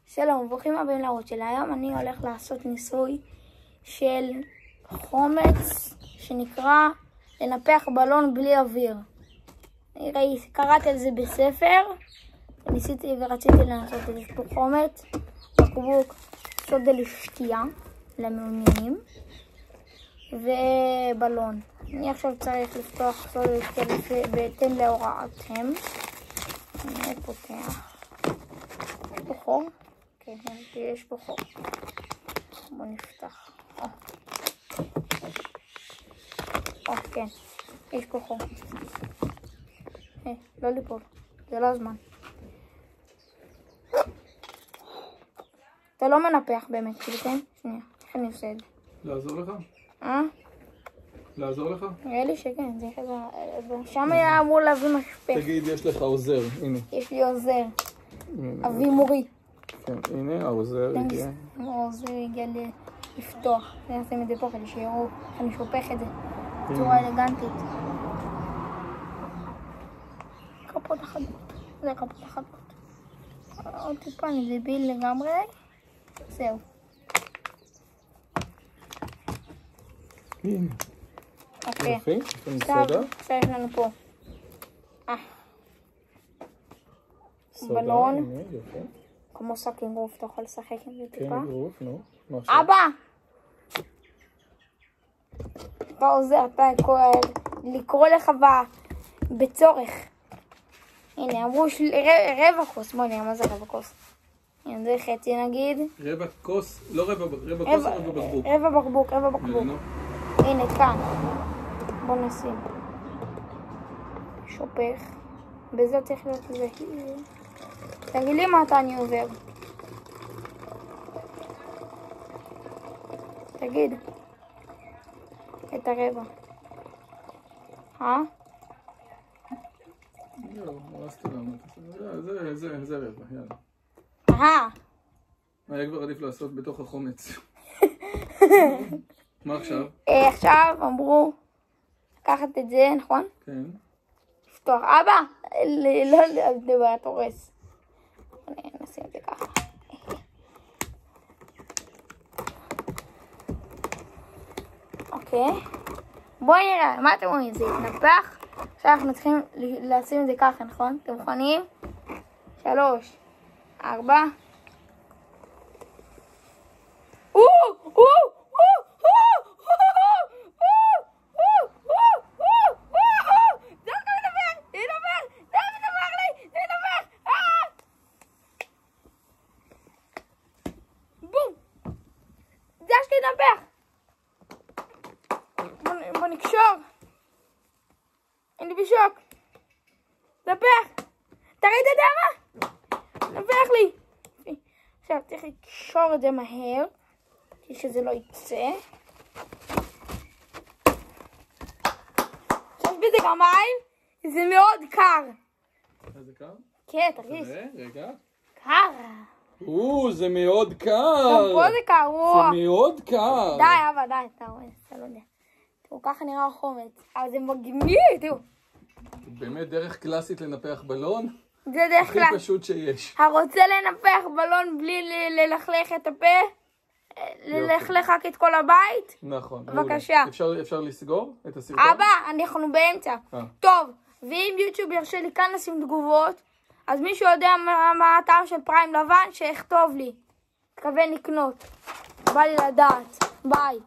שלום, ברוכים הבאים לערוץ שלי. היום אני הולך לעשות ניסוי של חומץ שנקרא לנפח בלון בלי אוויר. קראתי על זה בספר, ניסיתי ורציתי לנסות את זה. יש פה חומץ, בקבוק, סודה לשתייה למעוניינים ובלון. אני עכשיו צריך לפתוח סודה לשתייה בהתאם להוראתכם. אני פותח. יש פה חור? כן, יש פה חור. בוא נפתח. כן, יש פה חור. לא ליפול, זה לא הזמן. אתה לא מנפח באמת, כן? שנייה, איך אני עושה את זה? לעזור לך? לעזור לך? נראה לי שכן, זה שם היה אמור להביא משפך. תגיד, יש לך עוזר, הנה. יש לי עוזר, אבי מורי. כן, הנה העוזר הגיע. העוזר הגיע לפתוח. אני אשים את זה פה כדי שיראו איך אני שופך את זה בצורה אלגנטית. כפות אחדות, זה כפות אחדות. עוד טיפה אני דביל לגמרי. זהו. הנה. אוקיי. יופי, סודה. עכשיו יש לנו פה. סודה, בלון. הנה, יופי. כמו שק אגרוף, אתה יכול לשחק עם זה טיפה? כן, אגרוף, נו. מה עכשיו? אבא! אתה עוזר, אתה לקרוא לך בצורך. הנה, אמרו רבע כוס. בוא נראה מה זה רבע כוס. הנה, זה חצי נגיד. רבע כוס, לא רבע כוס, רבע בקבוק. רבע בקבוק. הנה, כאן. בוא נשים. שופך. בזה צריך להיות לזה. תגיד לי מתי אני עובר. תגיד. את הרבע. זהו, הרסתי לנו. זה רבע, יאללה. היה כבר עדיף לעשות בתוך החומץ. מה עכשיו? עכשיו אמרו לקחת את זה, נכון? כן. לפתוח. אבא! לא לדבר, את הורס. נשים את זה ככה. אוקיי. בואו נראה, מה אתם רואים? זה התנפח. עכשיו אנחנו צריכים לשים את זה ככה, נכון? אתם מוכנים? 3, 4. בוא נקשור. אני בשוק. נפח. תראי את הדמה. נפח לי. עכשיו צריך לקשור את זה מהר. כדי שזה לא יצא. עכשיו בזה גם מים. זה מאוד קר. זה קר? כן, תרגיש. רגע. קר. זה מאוד קר. גם פה זה קר. זה מאוד קר. די, אבא, די. אתה רואה, אתה לא יודע. תראו, ככה נראה החומץ. אבל זה מגניב, תראו. באמת דרך קלאסית לנפח בלון? זה דרך כלל. הכי פשוט שיש. הרוצה לנפח בלון בלי ללכלך את הפה? ללכלך רק את כל הבית? נכון. בבקשה. אפשר לסגור את הסרטון? אבא, אנחנו באמצע. טוב, ואם יוטיוב ירשה לי כאן לשים תגובות, אז מישהו יודע מה הטעם של פריים לבן, שיכתוב לי. מתכוון לקנות. בא לי לדעת. ביי.